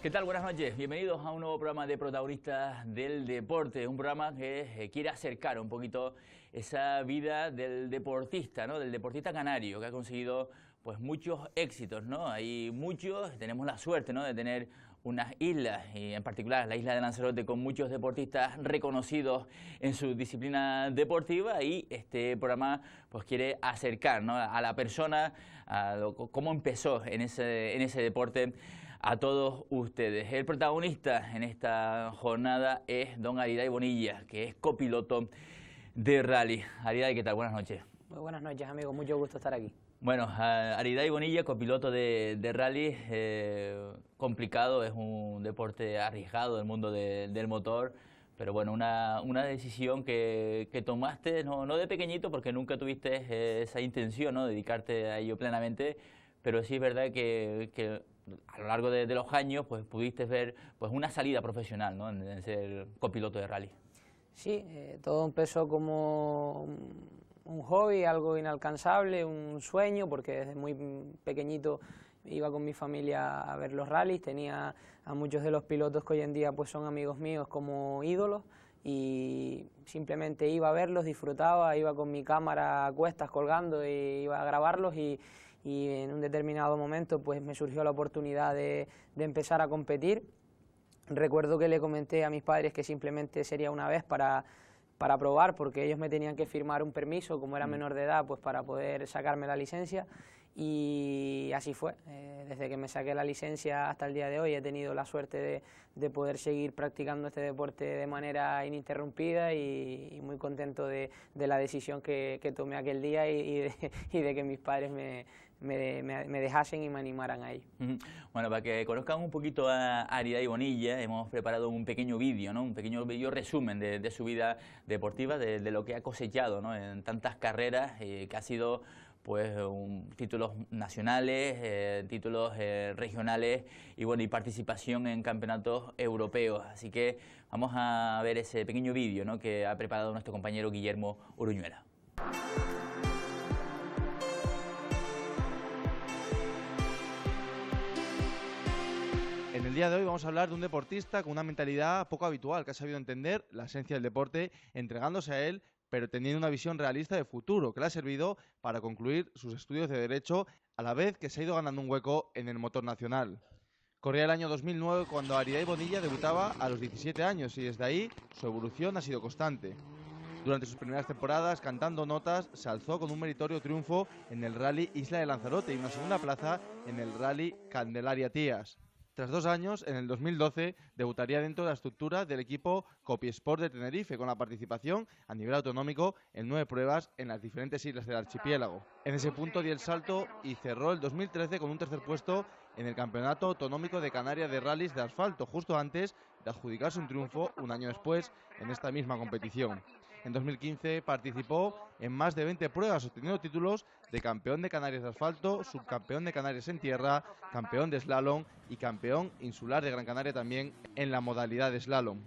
¿Qué tal? Buenas noches. Bienvenidos a un nuevo programa de Protagonistas del Deporte. Un programa que quiere acercar un poquito esa vida del deportista, ¿no? Del deportista canario, que ha conseguido pues muchos éxitos, ¿no? Hay muchos, tenemos la suerte, ¿no? De tener unas islas, y en particular la isla de Lanzarote, con muchos deportistas reconocidos en su disciplina deportiva, y este programa pues quiere acercar, ¿no? A la persona, cómo empezó en ese deporte, a todos ustedes. El protagonista en esta jornada es don Ariday Bonilla, que es copiloto de rally. Ariday, ¿qué tal? Buenas noches. Muy buenas noches, amigo. Mucho gusto estar aquí. Bueno, Ariday Bonilla, copiloto de rally, complicado, es un deporte arriesgado, el mundo del motor, pero bueno, una decisión que tomaste, no de pequeñito, porque nunca tuviste esa intención, ¿no? Dedicarte a ello plenamente, pero sí es verdad que a lo largo de los años pues pudiste ver pues una salida profesional, ¿no? En ser copiloto de rally. Sí, todo empezó como un hobby, algo inalcanzable, un sueño, porque desde muy pequeñito iba con mi familia a ver los rallies, tenía a muchos de los pilotos que hoy en día pues son amigos míos como ídolos, y simplemente iba a verlos, disfrutaba, iba con mi cámara a cuestas colgando y iba a grabarlos, y en un determinado momento pues me surgió la oportunidad de empezar a competir. Recuerdo que le comenté a mis padres que simplemente sería una vez para probar, porque ellos me tenían que firmar un permiso, como era menor de edad, pues para poder sacarme la licencia, y así fue. Desde que me saqué la licencia hasta el día de hoy he tenido la suerte de poder seguir practicando este deporte de manera ininterrumpida, y muy contento de la decisión que tomé aquel día, y de que mis padres me dejasen y me animaran a ello. Bueno, para que conozcan un poquito a Ariday Bonilla, hemos preparado un pequeño vídeo, ¿no? Un pequeño vídeo resumen de su vida deportiva, de lo que ha cosechado, ¿no? En tantas carreras, que ha sido pues títulos nacionales, títulos regionales, y bueno, y participación en campeonatos europeos. Así que vamos a ver ese pequeño vídeo, ¿no? Que ha preparado nuestro compañero Guillermo Uruñuela. En el día de hoy vamos a hablar de un deportista con una mentalidad poco habitual, que ha sabido entender la esencia del deporte, entregándose a él, pero teniendo una visión realista de futuro, que le ha servido para concluir sus estudios de Derecho, a la vez que se ha ido ganando un hueco en el motor nacional. Corría el año 2009 cuando Ariday Bonilla debutaba a los 17 años, y desde ahí su evolución ha sido constante. Durante sus primeras temporadas, cantando notas, se alzó con un meritorio triunfo en el Rally Isla de Lanzarote y una segunda plaza en el Rally Candelaria Tías. Tras 2 años, en el 2012, debutaría dentro de la estructura del equipo Copiesport de Tenerife, con la participación a nivel autonómico en 9 pruebas en las diferentes islas del archipiélago. En ese punto dio el salto y cerró el 2013 con un tercer puesto en el Campeonato Autonómico de Canarias de Rallys de Asfalto, justo antes de adjudicarse un triunfo un año después en esta misma competición. En 2015 participó en más de 20 pruebas, obteniendo títulos de campeón de Canarias de asfalto, subcampeón de Canarias en tierra, campeón de slalom y campeón insular de Gran Canaria también en la modalidad de slalom.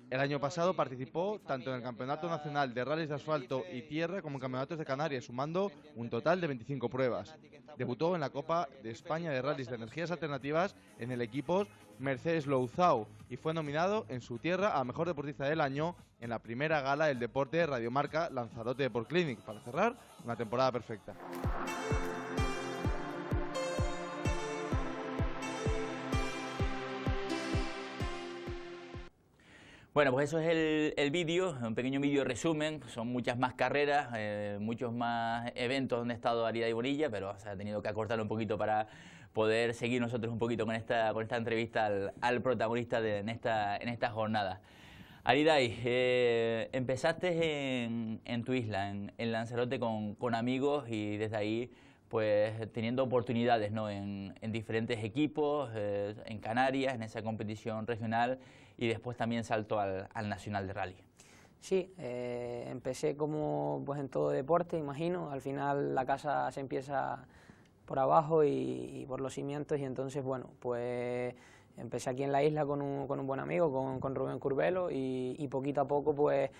El año pasado participó tanto en el Campeonato Nacional de Rallys de Asfalto y Tierra como en Campeonatos de Canarias, sumando un total de 25 pruebas. Debutó en la Copa de España de Rallys de Energías Alternativas en el equipo Mercedes Louzao y fue nominado en su tierra a Mejor Deportista del Año en la primera gala del deporte Radiomarca Lanzarote Deport Clinic, para cerrar una temporada perfecta. Bueno, pues eso es el vídeo, un pequeño vídeo resumen. Son muchas más carreras, muchos más eventos donde ha estado Ariday Bonilla, pero se ha tenido que acortar un poquito para poder seguir nosotros un poquito con esta entrevista al protagonista en esta jornada. Ariday, empezaste en tu isla, en Lanzarote, con amigos, y desde ahí pues teniendo oportunidades, ¿no? en diferentes equipos, en Canarias, en esa competición regional, y después también saltó al Nacional de Rally. Sí, empecé como pues en todo deporte, imagino. Al final la casa se empieza por abajo y por los cimientos, y entonces, bueno, pues empecé aquí en la isla con un buen amigo, con Rubén Curbelo, y poquito a poco pues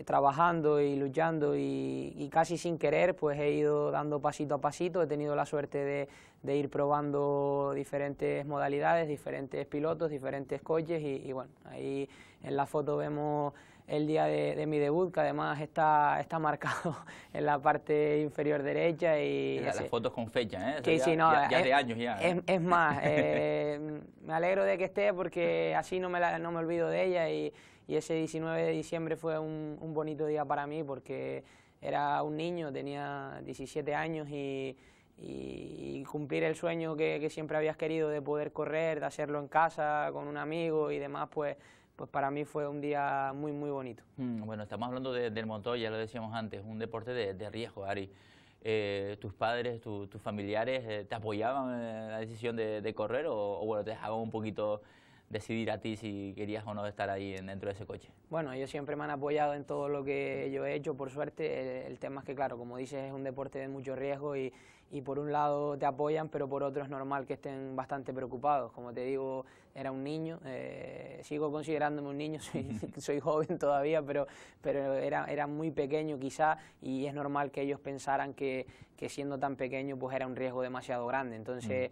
trabajando y luchando y casi sin querer pues he ido dando pasito a pasito, he tenido la suerte de ir probando diferentes modalidades, diferentes pilotos, diferentes coches y bueno, ahí en la foto vemos el día de mi debut, que además está marcado en la parte inferior derecha. Y las fotos con fecha, ¿eh? Sí, sí, no, ya de años ya. Es más, me alegro de que esté porque así no me olvido de ella y ese 19 de diciembre fue un bonito día para mí porque era un niño, tenía 17 años y cumplir el sueño que siempre habías querido de poder correr, de hacerlo en casa con un amigo y demás, pues para mí fue un día muy, muy bonito. Bueno, estamos hablando del motor, ya lo decíamos antes, un deporte de riesgo, Ari. ¿Tus padres, tus familiares te apoyaban en la decisión de correr o bueno, te dejaban un poquito decidir a ti si querías o no estar ahí dentro de ese coche? Bueno, ellos siempre me han apoyado en todo lo que yo he hecho, por suerte. El tema es que, claro, como dices, es un deporte de mucho riesgo y por un lado te apoyan, pero por otro es normal que estén bastante preocupados. Como te digo, era un niño, sigo considerándome un niño, soy joven todavía, pero era muy pequeño quizá y es normal que ellos pensaran que siendo tan pequeño pues era un riesgo demasiado grande. Entonces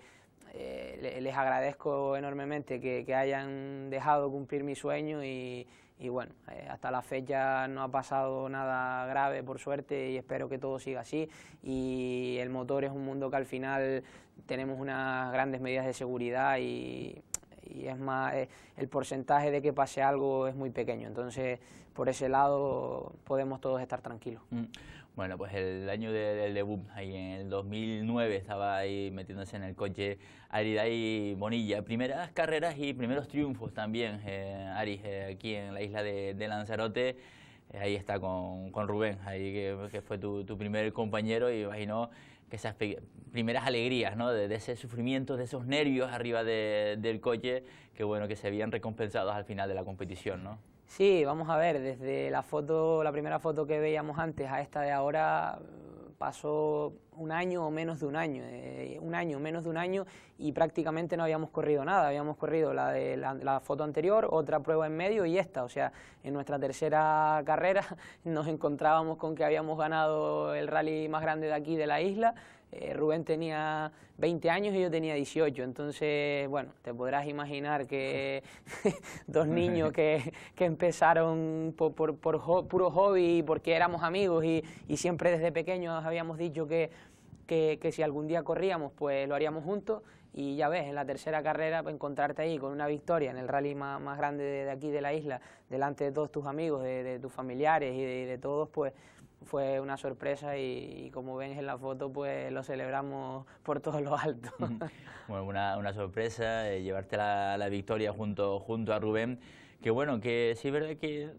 les agradezco enormemente que hayan dejado cumplir mi sueño y bueno, hasta la fecha no ha pasado nada grave por suerte y espero que todo siga así y el motor es un mundo que al final tenemos unas grandes medidas de seguridad y es más, el porcentaje de que pase algo es muy pequeño, entonces por ese lado podemos todos estar tranquilos. Bueno, pues el año del debut, ahí en el 2009 estaba ahí metiéndose en el coche Ari Bonilla. Primeras carreras y primeros triunfos también, Ari, aquí en la isla de Lanzarote. Ahí está con Rubén, ahí que fue tu primer compañero y imagino que esas primeras alegrías, ¿no? de ese sufrimiento, de esos nervios arriba del coche, que bueno, que se habían recompensados al final de la competición, ¿no? Sí, vamos a ver, desde la primera foto que veíamos antes a esta de ahora pasó un año o menos de un año, menos de un año y prácticamente no habíamos corrido nada, habíamos corrido la de la foto anterior, otra prueba en medio y esta, o sea, en nuestra tercera carrera nos encontrábamos con que habíamos ganado el rally más grande de aquí de la isla. Rubén tenía 20 años y yo tenía 18, entonces, bueno, te podrás imaginar que dos niños que empezaron por puro hobby, porque éramos amigos y siempre desde pequeños habíamos dicho que si algún día corríamos, pues lo haríamos juntos, y ya ves, en la tercera carrera, pues, encontrarte ahí con una victoria en el rally más grande de aquí de la isla, delante de todos tus amigos, de tus familiares y de todos, pues fue una sorpresa y como ven en la foto pues lo celebramos por todos los altos. Bueno, una sorpresa, llevarte la victoria junto a Rubén, que bueno, que sí es verdad que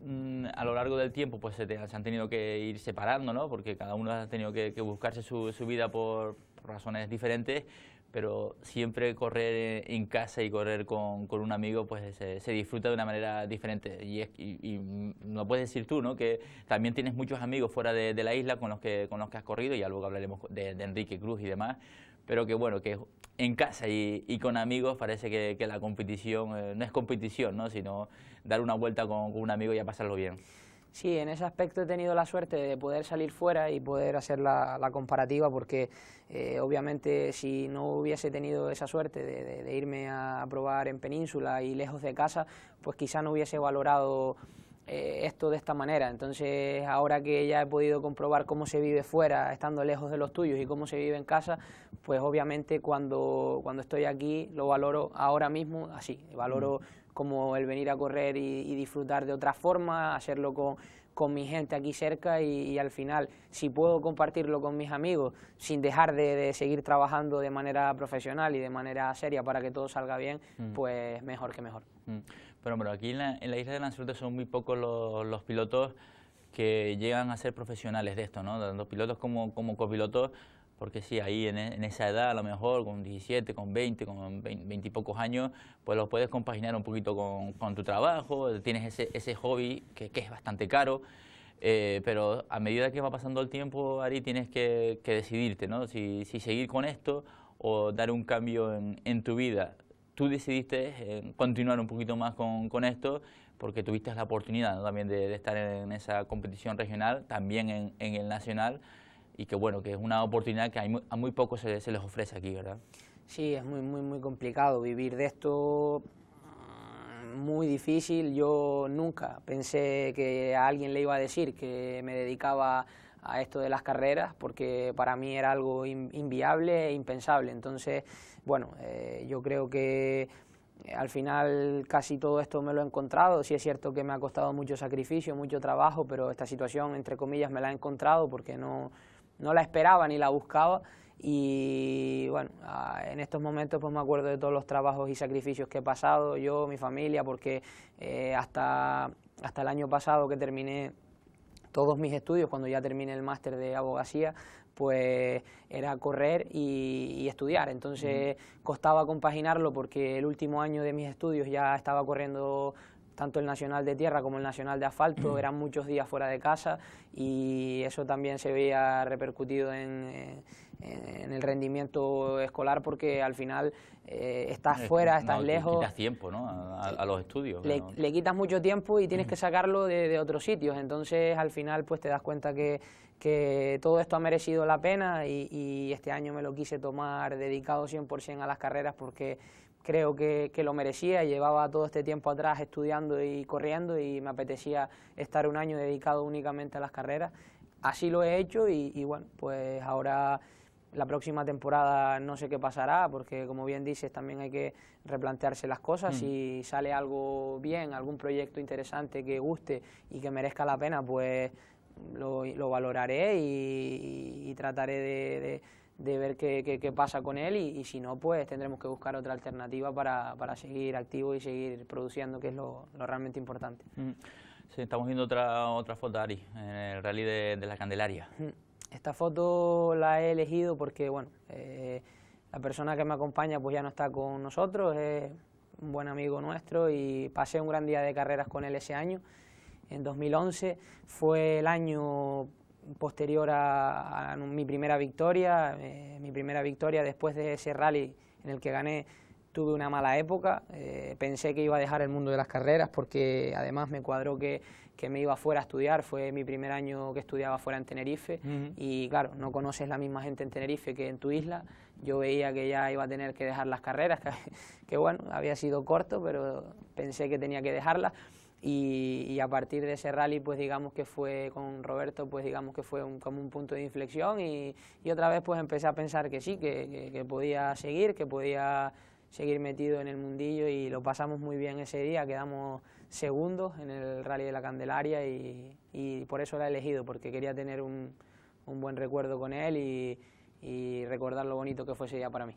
a lo largo del tiempo pues se han tenido que ir separando, ¿no? Porque cada uno ha tenido que buscarse su vida por razones diferentes, pero siempre correr en casa y correr con un amigo pues se disfruta de una manera diferente y no puedes decir tú, ¿no? Que también tienes muchos amigos fuera de la isla con los que has corrido, y ya luego hablaremos de Enrique Cruz y demás, pero que bueno, que en casa y con amigos parece que la competición no es competición, ¿no? Sino dar una vuelta con un amigo y a pasarlo bien. Sí, en ese aspecto he tenido la suerte de poder salir fuera y poder hacer la comparativa porque obviamente si no hubiese tenido esa suerte de irme a probar en Península y lejos de casa, pues quizá no hubiese valorado esto de esta manera. Entonces ahora que ya he podido comprobar cómo se vive fuera estando lejos de los tuyos y cómo se vive en casa, pues obviamente cuando estoy aquí lo valoro ahora mismo así, valoro como el venir a correr y disfrutar de otra forma, hacerlo con mi gente aquí cerca y al final, si puedo compartirlo con mis amigos sin dejar de seguir trabajando de manera profesional y de manera seria para que todo salga bien, pues mejor que mejor. Pero bueno, aquí en la isla de Lanzarote son muy pocos los pilotos que llegan a ser profesionales de esto, ¿no? Tanto pilotos como copilotos, porque sí, ahí en esa edad, a lo mejor con 17, con 20, con 20 y pocos años, pues los puedes compaginar un poquito con tu trabajo, tienes ese hobby que es bastante caro, pero a medida que va pasando el tiempo, Ari, tienes que decidirte, ¿no? Si seguir con esto o dar un cambio en tu vida. Tú decidiste continuar un poquito más con esto, porque tuviste la oportunidad, ¿no?, también de estar en esa competición regional, también en el nacional, y que bueno, que es una oportunidad que a muy pocos se les ofrece aquí, ¿verdad? Sí, es muy complicado vivir de esto, muy difícil. Yo nunca pensé que a alguien le iba a decir que me dedicaba a esto de las carreras, porque para mí era algo inviable e impensable. Entonces, bueno, yo creo que al final casi todo esto me lo he encontrado. Sí es cierto que me ha costado mucho sacrificio, mucho trabajo, pero esta situación, entre comillas, me la he encontrado porque no la esperaba ni la buscaba. Y bueno, en estos momentos pues me acuerdo de todos los trabajos y sacrificios que he pasado, yo, mi familia, porque hasta el año pasado que terminé todos mis estudios, cuando ya terminé el máster de abogacía, pues era correr y estudiar. Entonces costaba compaginarlo porque el último año de mis estudios ya estaba corriendo tanto el nacional de tierra como el nacional de asfalto, eran muchos días fuera de casa y eso también se veía repercutido en el rendimiento escolar, porque al final estás fuera, estás lejos. Quitas tiempo, ¿no?, a los estudios. Le quitas mucho tiempo y tienes que sacarlo de otros sitios, entonces al final pues te das cuenta que todo esto ha merecido la pena y este año me lo quise tomar dedicado 100% a las carreras porque creo que lo merecía. Llevaba todo este tiempo atrás estudiando y corriendo y me apetecía estar un año dedicado únicamente a las carreras. Así lo he hecho y bueno, pues ahora la próxima temporada no sé qué pasará, porque como bien dices también hay que replantearse las cosas. Si sale algo bien, algún proyecto interesante que guste y que merezca la pena, pues lo valoraré y trataré de ver qué pasa con él y si no, pues tendremos que buscar otra alternativa para seguir activo y seguir produciendo, que es lo realmente importante. Sí, estamos viendo otra foto, Ari, en el rally de la Candelaria. Esta foto la he elegido porque, bueno, la persona que me acompaña pues ya no está con nosotros, es un buen amigo nuestro y pasé un gran día de carreras con él ese año. En 2011 fue el año posterior a mi primera victoria. Después de ese rally en el que gané, tuve una mala época. Pensé que iba a dejar el mundo de las carreras porque además me cuadró que me iba fuera a estudiar. Fue mi primer año que estudiaba fuera en Tenerife y claro, no conoces la misma gente en Tenerife que en tu isla. Yo veía que ya iba a tener que dejar las carreras, que bueno, había sido corto, pero pensé que tenía que dejarlas. Y a partir de ese rally, pues digamos que fue con Roberto, pues digamos que fue como un punto de inflexión y otra vez pues empecé a pensar que sí, que podía seguir, que podía seguir metido en el mundillo y lo pasamos muy bien ese día, quedamos segundos en el rally de la Candelaria y por eso la he elegido, porque quería tener un buen recuerdo con él y recordar lo bonito que fue ese día para mí.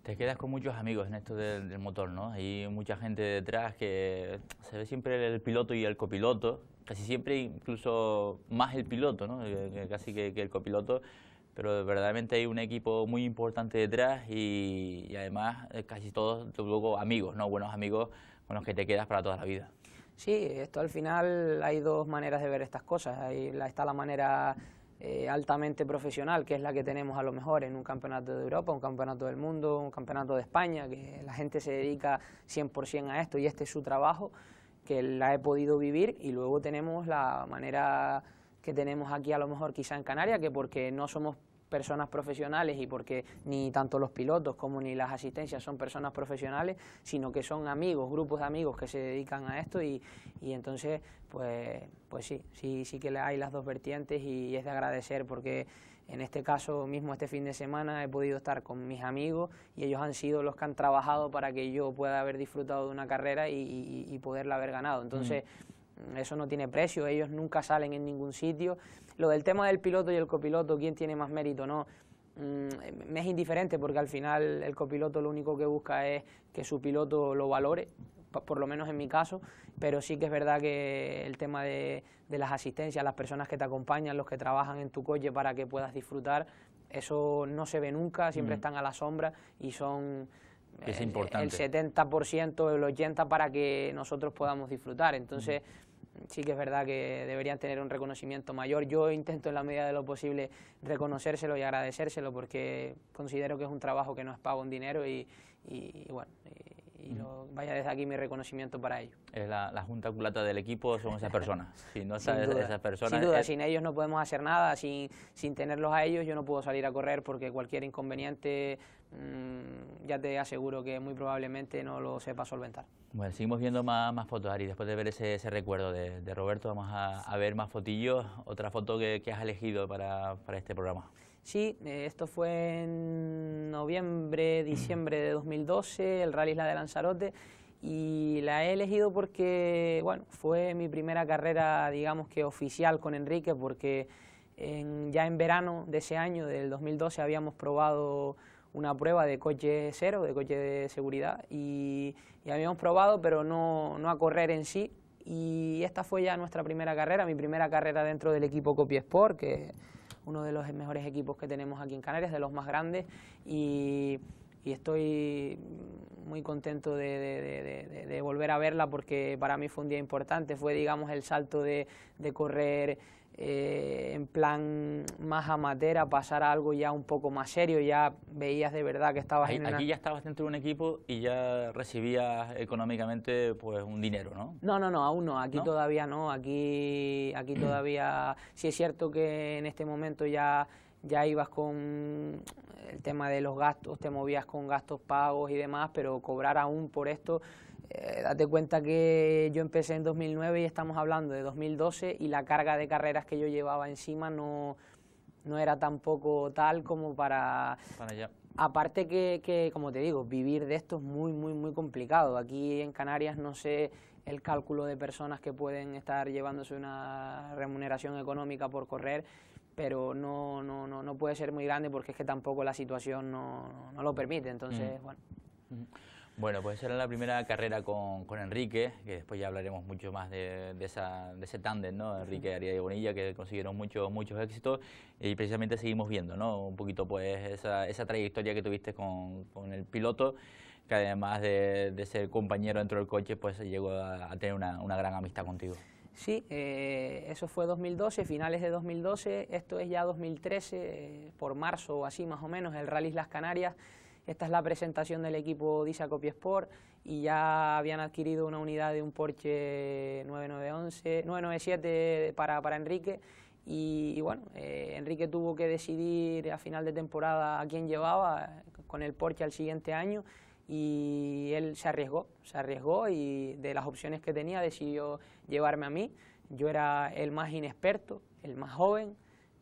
Te quedas con muchos amigos en esto del motor, ¿no? Hay mucha gente detrás que se ve siempre el piloto y el copiloto, casi siempre incluso más el piloto, ¿no?, casi que el copiloto, pero verdaderamente hay un equipo muy importante detrás y además casi todos luego amigos, ¿no?, buenos amigos con los que te quedas para toda la vida. Sí, esto al final hay dos maneras de ver estas cosas. Está la manera altamente profesional, que es la que tenemos a lo mejor en un campeonato de Europa, un campeonato del mundo, un campeonato de España, que la gente se dedica 100% a esto y este es su trabajo, que la he podido vivir. Y luego tenemos la manera que tenemos aquí a lo mejor quizá en Canarias, que porque no somos personas profesionales y porque ni tanto los pilotos como ni las asistencias son personas profesionales, sino que son amigos, grupos de amigos que se dedican a esto y entonces pues sí que hay las dos vertientes y es de agradecer, porque en este caso mismo este fin de semana he podido estar con mis amigos y ellos han sido los que han trabajado para que yo pueda haber disfrutado de una carrera y poderla haber ganado. Entonces eso no tiene precio, ellos nunca salen en ningún sitio. Lo del tema del piloto y el copiloto, quién tiene más mérito, no, me es indiferente, porque al final el copiloto lo único que busca es que su piloto lo valore, por lo menos en mi caso, pero sí que es verdad que el tema de las asistencias, las personas que te acompañan, los que trabajan en tu coche para que puedas disfrutar, eso no se ve nunca, siempre están a la sombra y son es importante. El 70%, el 80% para que nosotros podamos disfrutar. Entonces sí que es verdad que deberían tener un reconocimiento mayor. Yo intento en la medida de lo posible reconocérselo y agradecérselo, porque considero que es un trabajo que no es pago en dinero y bueno, vaya desde aquí mi reconocimiento para ellos. Es la junta culata del equipo, son esas personas. Si no Sin están duda, esas personas... sin duda, sin ellos no podemos hacer nada, sin tenerlos a ellos yo no puedo salir a correr porque cualquier inconveniente ya te aseguro que muy probablemente no lo sepa solventar. Bueno, seguimos viendo más fotos, Ari. Después de ver ese recuerdo de Roberto, vamos a ver más fotillos. Otra foto que has elegido para este programa. Sí, esto fue en noviembre, diciembre de 2012, el Rally Isla de Lanzarote, y la he elegido porque, bueno, fue mi primera carrera, digamos que oficial con Enrique, porque ya en verano de ese año, del 2012, habíamos probado una prueba de coche cero, de coche de seguridad, y habíamos probado, pero no a correr en sí, y esta fue ya nuestra primera carrera, mi primera carrera dentro del equipo Copiesport, que uno de los mejores equipos que tenemos aquí en Canarias, de los más grandes, y estoy muy contento de volver a verla porque para mí fue un día importante, fue digamos el salto de correr en plan más amateur a pasar a algo ya un poco más serio, ya veías de verdad que estabas en una... Aquí ya estabas dentro de un equipo y ya recibías económicamente pues un dinero, ¿no? No, aún no, aquí ¿No? todavía no, aquí todavía, sí es cierto que en este momento ya ibas con el tema de los gastos, te movías con gastos pagos y demás, pero cobrar aún por esto, date cuenta que yo empecé en 2009 y estamos hablando de 2012 y la carga de carreras que yo llevaba encima no era tampoco tal como para allá. Aparte que, como te digo, vivir de esto es muy complicado. Aquí en Canarias no sé el cálculo de personas que pueden estar llevándose una remuneración económica por correr, pero no puede ser muy grande porque es que tampoco la situación no lo permite, entonces, bueno. Bueno, pues esa era la primera carrera con Enrique, que después ya hablaremos mucho más de ese tándem, ¿no? Enrique Arias y Bonilla, que consiguieron muchos éxitos, y precisamente seguimos viendo, ¿no? Un poquito pues esa trayectoria que tuviste con el piloto, que además de ser compañero dentro del coche, pues llegó a tener una gran amistad contigo. Sí, eso fue 2012, finales de 2012, esto es ya 2013, por marzo o así más o menos, el Rally Islas Canarias. Esta es la presentación del equipo Disa Copiesport y ya habían adquirido una unidad de un Porsche 997 para Enrique y bueno, Enrique tuvo que decidir a final de temporada a quién llevaba con el Porsche al siguiente año y él se arriesgó y de las opciones que tenía decidió llevarme a mí. Yo era el más inexperto, el más joven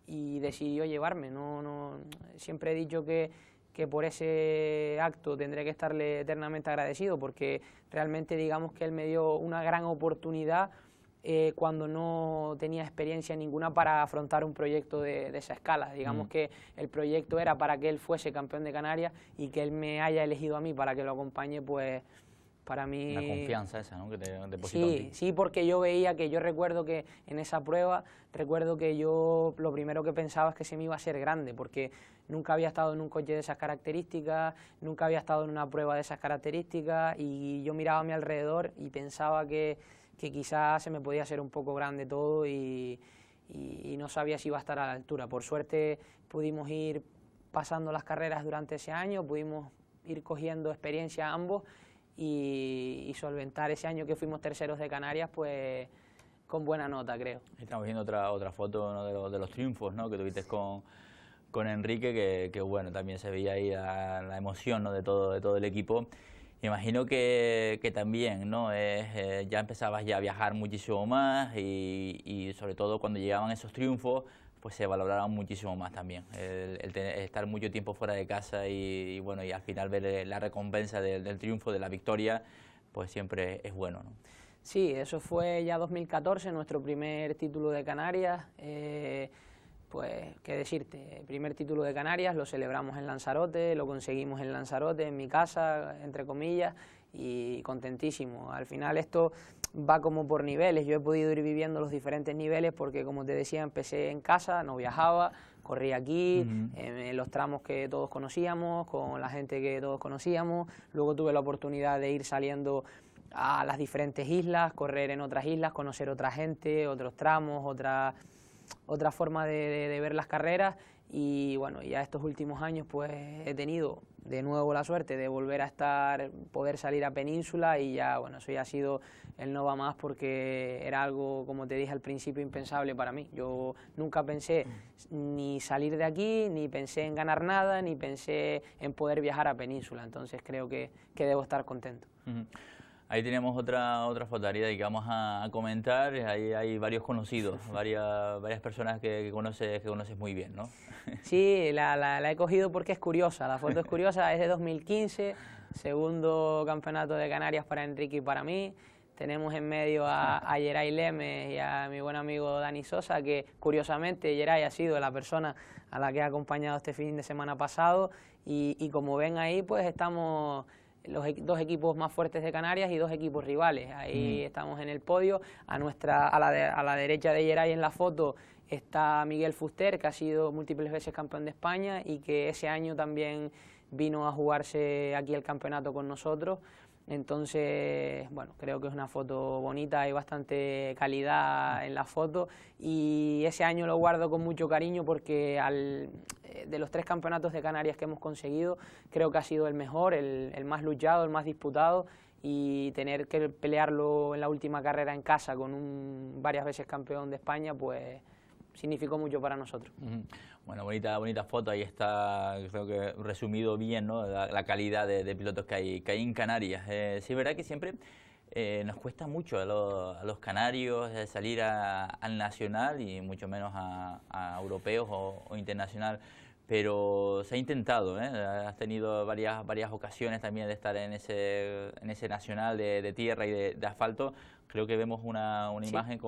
y decidió llevarme. Siempre he dicho que por ese acto tendré que estarle eternamente agradecido porque realmente digamos que él me dio una gran oportunidad cuando no tenía experiencia ninguna para afrontar un proyecto de esa escala. Digamos que el proyecto era para que él fuese campeón de Canarias y que él me haya elegido a mí para que lo acompañe, pues para mí... Una confianza esa, ¿no? Que te depositó en ti. Sí, porque yo veía que yo recuerdo que en esa prueba, yo lo primero que pensaba es que se me iba a ser grande, porque nunca había estado en un coche de esas características, nunca había estado en una prueba de esas características y yo miraba a mi alrededor y pensaba que quizás se me podía hacer un poco grande todo y no sabía si iba a estar a la altura. Por suerte pudimos ir pasando las carreras durante ese año, pudimos ir cogiendo experiencia ambos y solventar ese año que fuimos terceros de Canarias, pues con buena nota, creo. Estamos viendo otra foto, ¿no? de los triunfos, ¿no? Que tuviste con Enrique, que bueno, también se veía ahí la emoción, ¿no? de todo el equipo. Imagino que también, ¿no? Ya empezabas ya a viajar muchísimo más y sobre todo cuando llegaban esos triunfos, pues se valoraban muchísimo más también. El estar mucho tiempo fuera de casa y bueno, y al final ver la recompensa del triunfo, de la victoria, pues siempre es bueno, ¿no? Sí, eso fue ya 2014, nuestro primer título de Canarias. Pues, qué decirte, el primer título de Canarias lo celebramos en Lanzarote, lo conseguimos en Lanzarote, en mi casa, entre comillas, y contentísimo. Al final esto va como por niveles, yo he podido ir viviendo los diferentes niveles porque, como te decía, empecé en casa, no viajaba, corrí aquí, en los tramos que todos conocíamos, con la gente que todos conocíamos, luego tuve la oportunidad de ir saliendo a las diferentes islas, correr en otras islas, conocer otra gente, otros tramos, otra forma de ver las carreras y bueno, ya estos últimos años pues he tenido de nuevo la suerte de volver a poder salir a Península y ya, bueno, eso ya ha sido el no va más porque era algo, como te dije al principio, impensable para mí. Yo nunca pensé ni salir de aquí, ni pensé en ganar nada, ni pensé en poder viajar a Península, entonces creo que debo estar contento. Ahí tenemos otra fotaría que vamos a comentar. Ahí hay varios conocidos, varias personas que conoces muy bien, ¿no? Sí, la he cogido porque es curiosa, la foto es curiosa, es de 2015, segundo campeonato de Canarias para Enrique y para mí. Tenemos en medio a Yeray Lemes y a mi buen amigo Dani Sosa, que curiosamente Yeray ha sido la persona a la que he acompañado este fin de semana pasado y como ven ahí pues estamos los dos equipos más fuertes de Canarias y dos equipos rivales. Ahí estamos en el podio. A la derecha de Yeray en la foto está Miguel Fuster, que ha sido múltiples veces campeón de España y que ese año también vino a jugarse aquí el campeonato con nosotros. Entonces, bueno, creo que es una foto bonita, hay bastante calidad en la foto y ese año lo guardo con mucho cariño porque de los 3 campeonatos de Canarias que hemos conseguido, creo que ha sido el mejor, el más luchado, el más disputado y tener que pelearlo en la última carrera en casa con un varias veces campeón de España, pues significó mucho para nosotros. Bueno, bonita foto, ahí está, creo que resumido bien, ¿no? La calidad de pilotos que hay en Canarias. Sí, es verdad que siempre nos cuesta mucho a los canarios salir al nacional y mucho menos a europeos o internacional, pero se ha intentado, ¿eh? Has tenido varias ocasiones también de estar en ese nacional de tierra y de asfalto. Creo que vemos una imagen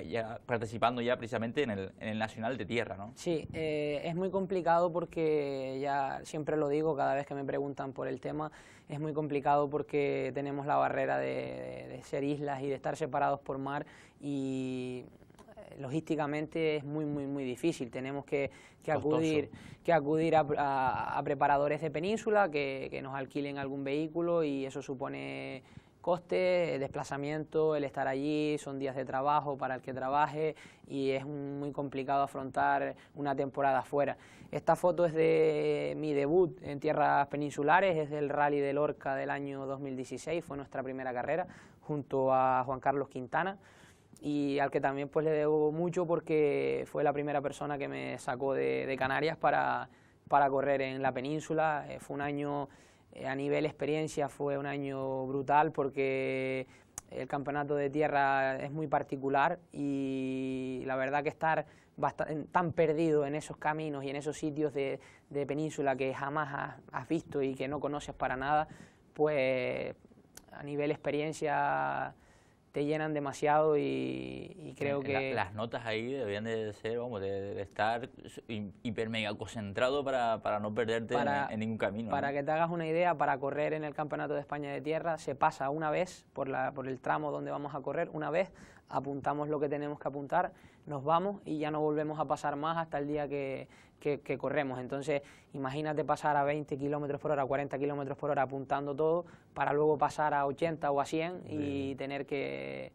ya participando ya precisamente en el nacional de tierra, ¿no? Sí, es muy complicado porque ya siempre lo digo cada vez que me preguntan por el tema, es muy complicado porque tenemos la barrera de ser islas y de estar separados por mar y logísticamente es muy difícil. Tenemos que acudir a preparadores de península que nos alquilen algún vehículo y eso supone coste, desplazamiento, el estar allí, son días de trabajo para el que trabaje y es muy complicado afrontar una temporada fuera. Esta foto es de mi debut en tierras peninsulares, es del Rally de Lorca del año 2016, fue nuestra primera carrera junto a Juan Carlos Quintana y al que también pues le debo mucho porque fue la primera persona que me sacó de Canarias para correr en la península. Fue un año, a nivel experiencia fue un año brutal porque el campeonato de tierra es muy particular y la verdad que estar tan perdido en esos caminos y en esos sitios de península que jamás has visto y que no conoces para nada, pues a nivel experiencia te llenan demasiado y creo que... Las notas ahí deberían de ser, vamos, de estar hiper mega concentrado para no perderte en ningún camino. Para que te hagas una idea, para correr en el Campeonato de España de Tierra se pasa una vez por el tramo donde vamos a correr, una vez apuntamos lo que tenemos que apuntar, nos vamos y ya no volvemos a pasar más hasta el día que corremos. Entonces, imagínate pasar a 20 km por hora, 40 km por hora apuntando todo, para luego pasar a 80 o a 100 y tener que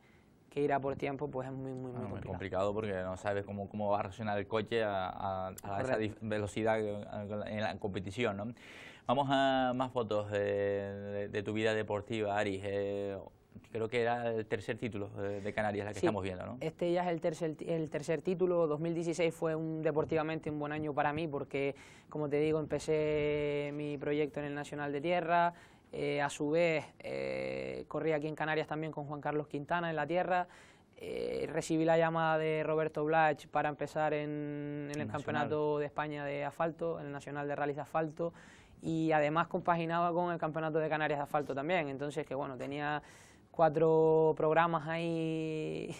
ir a por tiempo, pues es muy muy complicado porque no sabes cómo va a reaccionar el coche a esa velocidad en la competición, ¿no? Vamos a más fotos de tu vida deportiva, Aris. Creo que era el tercer título de Canarias la que estamos viendo, ¿no? Este ya es el tercer título. 2016 fue deportivamente un buen año para mí porque, como te digo, empecé mi proyecto en el Nacional de Tierra. A su vez, corrí aquí en Canarias también con Juan Carlos Quintana en la tierra. Recibí la llamada de Roberto Blach para empezar en el Campeonato de España de Asfalto, en el Nacional de Rallys de Asfalto. Y además compaginaba con el Campeonato de Canarias de Asfalto también. Entonces, que bueno, tenía 4 programas ahí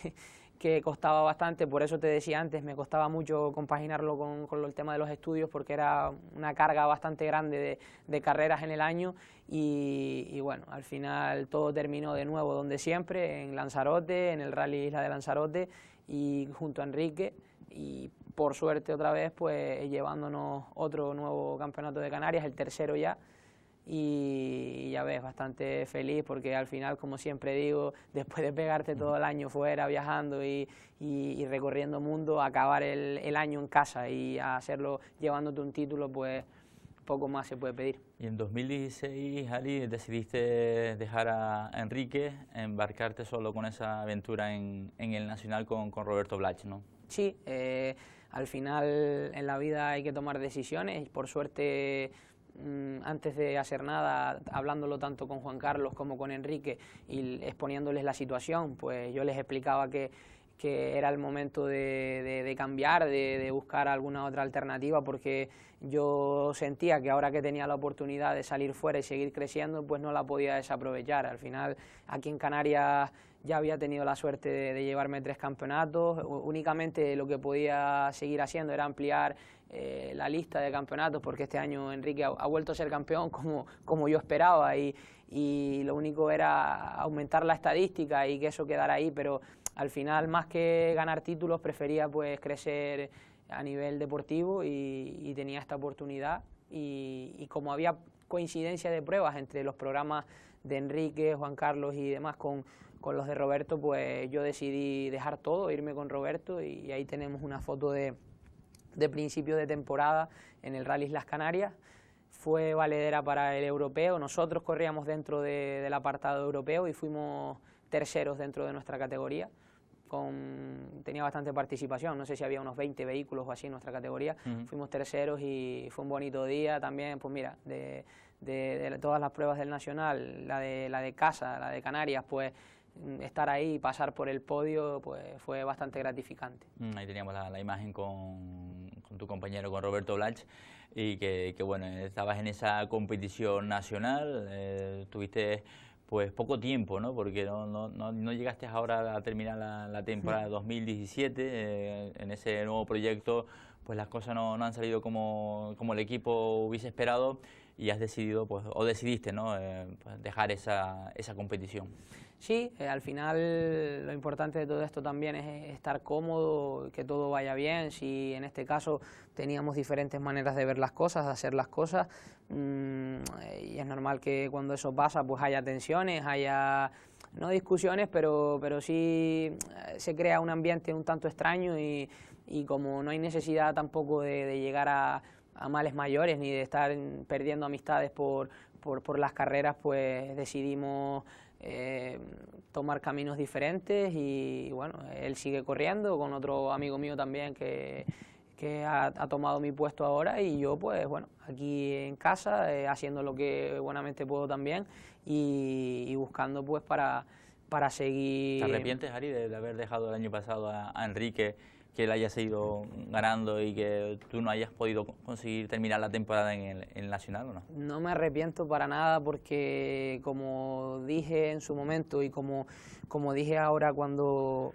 que costaba bastante, por eso te decía antes, me costaba mucho compaginarlo con el tema de los estudios porque era una carga bastante grande de carreras en el año y bueno, al final todo terminó de nuevo donde siempre, en Lanzarote, en el Rally Isla de Lanzarote y junto a Enrique y por suerte otra vez pues llevándonos otro nuevo campeonato de Canarias, el tercero ya. y ya ves, bastante feliz porque al final, como siempre digo, después de pegarte todo el año fuera viajando y recorriendo mundo, acabar el año en casa y hacerlo llevándote un título, pues poco más se puede pedir. Y en 2016, Ali, decidiste dejar a Enrique, embarcarte solo con esa aventura en el Nacional con Roberto Blach, ¿no? Sí, al final en la vida hay que tomar decisiones y por suerte antes de hacer nada, hablándolo tanto con Juan Carlos como con Enrique y exponiéndoles la situación, pues yo les explicaba que era el momento de cambiar, de buscar alguna otra alternativa, porque yo sentía que ahora que tenía la oportunidad de salir fuera y seguir creciendo, pues no la podía desaprovechar. Al final, aquí en Canarias ya había tenido la suerte de llevarme 3 campeonatos, únicamente lo que podía seguir haciendo era ampliar la lista de campeonatos, porque este año Enrique ha vuelto a ser campeón como yo esperaba, y lo único era aumentar la estadística y que eso quedara ahí, pero al final, más que ganar títulos, prefería pues crecer a nivel deportivo y tenía esta oportunidad y como había coincidencia de pruebas entre los programas de Enrique, Juan Carlos y demás con los de Roberto, pues yo decidí dejar todo, irme con Roberto y ahí tenemos una foto de principio de temporada en el Rally Las Canarias. Fue valedera para el europeo, nosotros corríamos dentro del apartado europeo y fuimos terceros dentro de nuestra categoría. Tenía bastante participación, no sé si había unos 20 vehículos o así en nuestra categoría, fuimos terceros y fue un bonito día también, pues mira, de todas las pruebas del Nacional, la de casa, la de Canarias, pues estar ahí y pasar por el podio pues fue bastante gratificante. Ahí teníamos la imagen con tu compañero, con Roberto Blach, y que bueno, estabas en esa competición nacional, tuviste pues poco tiempo, ¿no? Porque no llegaste ahora a terminar la temporada 2017, en ese nuevo proyecto pues las cosas no han salido como el equipo hubiese esperado y has decidido, pues, o decidiste, ¿no? Pues dejar esa competición. Sí, al final lo importante de todo esto también es estar cómodo, que todo vaya bien. Si en este caso teníamos diferentes maneras de ver las cosas, de hacer las cosas, y es normal que cuando eso pasa pues haya tensiones, haya no discusiones, pero sí se crea un ambiente un tanto extraño y como no hay necesidad tampoco de llegar a males mayores ni de estar perdiendo amistades por las carreras, pues decidimos tomar caminos diferentes y bueno, él sigue corriendo con otro amigo mío también que ha tomado mi puesto ahora y yo pues bueno, aquí en casa haciendo lo que buenamente puedo también y buscando pues para seguir. ¿Te arrepientes, Ari, de haber dejado el año pasado a Enrique, que él haya seguido ganando y que tú no hayas podido conseguir terminar la temporada en el Nacional, o no? No me arrepiento para nada porque, como dije en su momento y como dije ahora cuando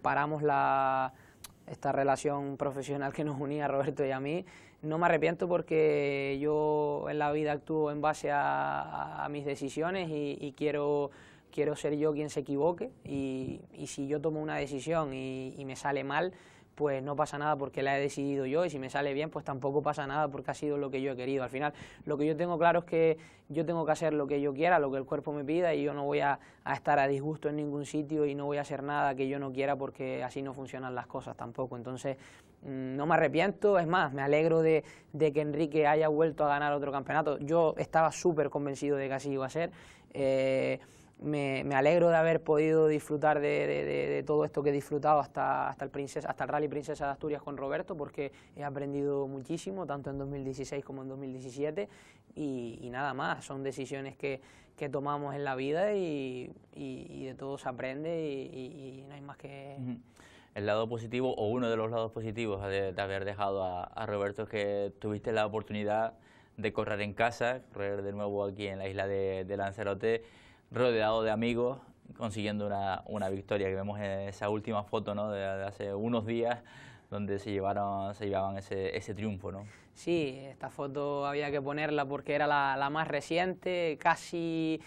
paramos esta relación profesional que nos unía a Roberto y a mí, no me arrepiento porque yo en la vida actúo en base a mis decisiones y quiero ser yo quien se equivoque y si yo tomo una decisión y me sale mal, pues no pasa nada porque la he decidido yo y si me sale bien, pues tampoco pasa nada porque ha sido lo que yo he querido. Al final, lo que yo tengo claro es que yo tengo que hacer lo que yo quiera, lo que el cuerpo me pida y yo no voy a estar a disgusto en ningún sitio y no voy a hacer nada que yo no quiera porque así no funcionan las cosas tampoco. Entonces, no me arrepiento, es más, me alegro de que Enrique haya vuelto a ganar otro campeonato. Yo estaba súper convencido de que así iba a ser. Me alegro de haber podido disfrutar de todo esto que he disfrutado hasta el Rally Princesa de Asturias con Roberto, porque he aprendido muchísimo, tanto en 2016 como en 2017, y nada más, son decisiones que tomamos en la vida y de todo se aprende y no hay más que... El lado positivo, o uno de los lados positivos de haber dejado a Roberto, es que tuviste la oportunidad de correr en casa, correr de nuevo aquí en la isla de Lanzarote, rodeado de amigos, consiguiendo una victoria, que vemos en esa última foto, ¿no? de hace unos días, donde se llevaban ese triunfo, ¿no? Sí, esta foto había que ponerla porque era la más reciente, casi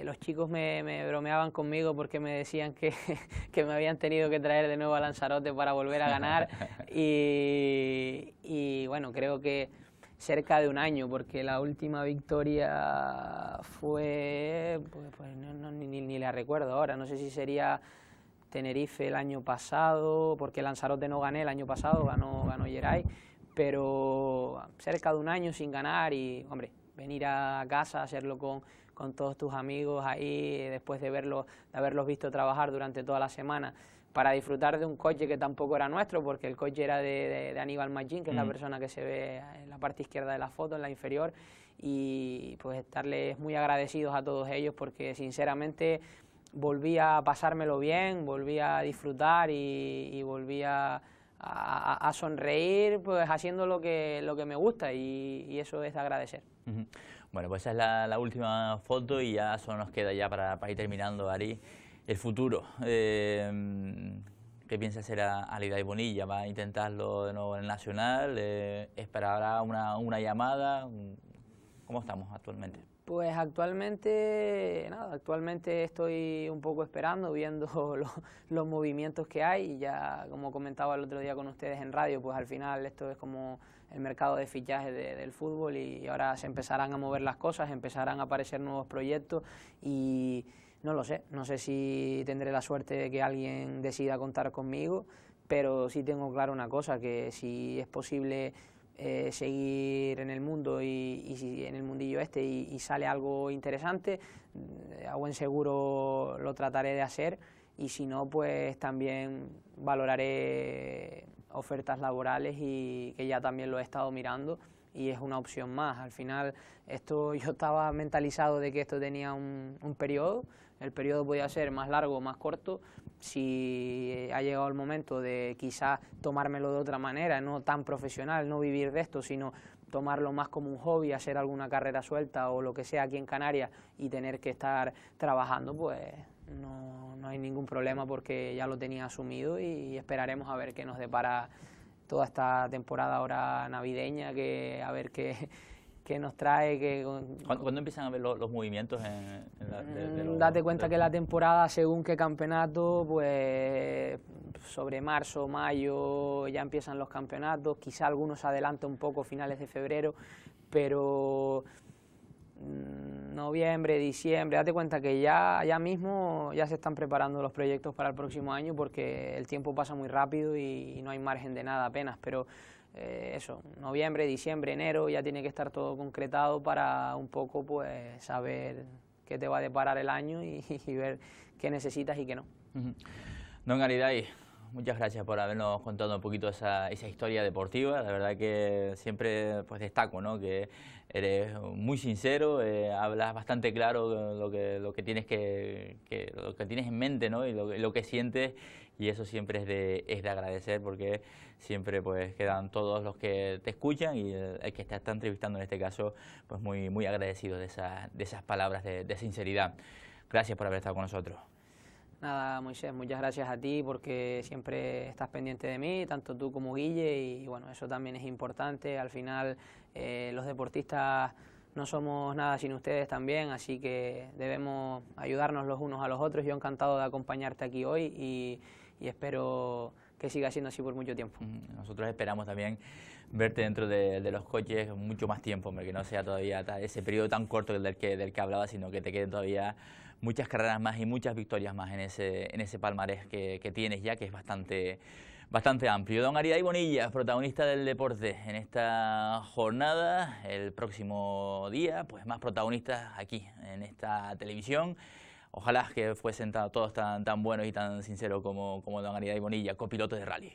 los chicos me bromeaban conmigo porque me decían que me habían tenido que traer de nuevo a Lanzarote para volver a ganar y bueno, creo que cerca de un año, porque la última victoria fue, pues ni la recuerdo ahora, no sé si sería Tenerife el año pasado, porque Lanzarote no gané el año pasado, ganó Geray, pero cerca de un año sin ganar y, hombre, venir a casa, hacerlo con todos tus amigos ahí, después de haberlos visto trabajar durante toda la semana, para disfrutar de un coche que tampoco era nuestro, porque el coche era de Aníbal Magín, que es la persona que se ve en la parte izquierda de la foto, en la inferior, y pues estarles muy agradecidos a todos ellos, porque sinceramente volví a pasármelo bien, volví a disfrutar y volví a sonreír, pues haciendo lo que me gusta, y eso es de agradecer. Bueno, pues esa es la última foto y ya solo nos queda ya para ir terminando, Ari, el futuro. ¿Qué piensa hacer Alida Bonilla? ¿Va a intentarlo de nuevo en el Nacional? ¿Esperará una llamada? ¿Cómo estamos actualmente? Pues actualmente estoy un poco esperando, viendo los movimientos que hay, y ya como comentaba el otro día con ustedes en radio, pues al final esto es como el mercado de fichajes del fútbol, y ahora se empezarán a mover las cosas, empezarán a aparecer nuevos proyectos y no lo sé, no sé si tendré la suerte de que alguien decida contar conmigo, pero sí tengo claro una cosa, que si es posible seguir en el mundo y si en el mundillo este y sale algo interesante, a buen seguro lo trataré de hacer, y si no, pues también valoraré ofertas laborales, y que ya también lo he estado mirando y es una opción más. Al final yo estaba mentalizado de que esto tenía un periodo, el periodo podía ser más largo o más corto. Si ha llegado el momento de quizás tomármelo de otra manera, no tan profesional, no vivir de esto, sino tomarlo más como un hobby, hacer alguna carrera suelta o lo que sea aquí en Canarias y tener que estar trabajando, pues no hay ningún problema, porque ya lo tenía asumido, y esperaremos a ver qué nos depara toda esta temporada ahora navideña, a ver qué nos trae. ¿Cuándo empiezan a ver los movimientos Date cuenta que la temporada, según qué campeonato, pues sobre marzo, mayo ya empiezan los campeonatos, quizá algunos se adelantan un poco, finales de febrero, pero noviembre, diciembre, date cuenta que ya mismo ya se están preparando los proyectos para el próximo año, porque el tiempo pasa muy rápido y no hay margen de nada apenas, pero eso, noviembre, diciembre, enero, ya tiene que estar todo concretado para un poco pues saber qué te va a deparar el año y ver qué necesitas y qué no. Don Ariday, muchas gracias por habernos contado un poquito esa historia deportiva. La verdad que siempre pues destaco, ¿no?, que eres muy sincero, hablas bastante claro lo que tienes lo que tienes en mente, ¿no?, y lo que sientes, y eso siempre es de agradecer, porque siempre pues quedan todos los que te escuchan y el que te está entrevistando en este caso pues muy agradecido de esas palabras de sinceridad. Gracias por haber estado con nosotros. Nada, Moisés, muchas gracias a ti, porque siempre estás pendiente de mí, tanto tú como Guille, y bueno, eso también es importante. Al final los deportistas no somos nada sin ustedes también, así que debemos ayudarnos los unos a los otros. Yo encantado de acompañarte aquí hoy y espero que siga siendo así por mucho tiempo. Nosotros esperamos también verte dentro de los coches mucho más tiempo, hombre, que no sea todavía ese periodo tan corto del que hablaba, sino que te queden todavía muchas carreras más y muchas victorias más en ese palmarés que tienes ya, que es bastante amplio. Don Ariday Bonilla, protagonista del deporte en esta jornada. El próximo día, pues más protagonistas aquí en esta televisión. Ojalá que fuesen todos tan buenos y tan sinceros como don Ariday Bonilla, copiloto de rally.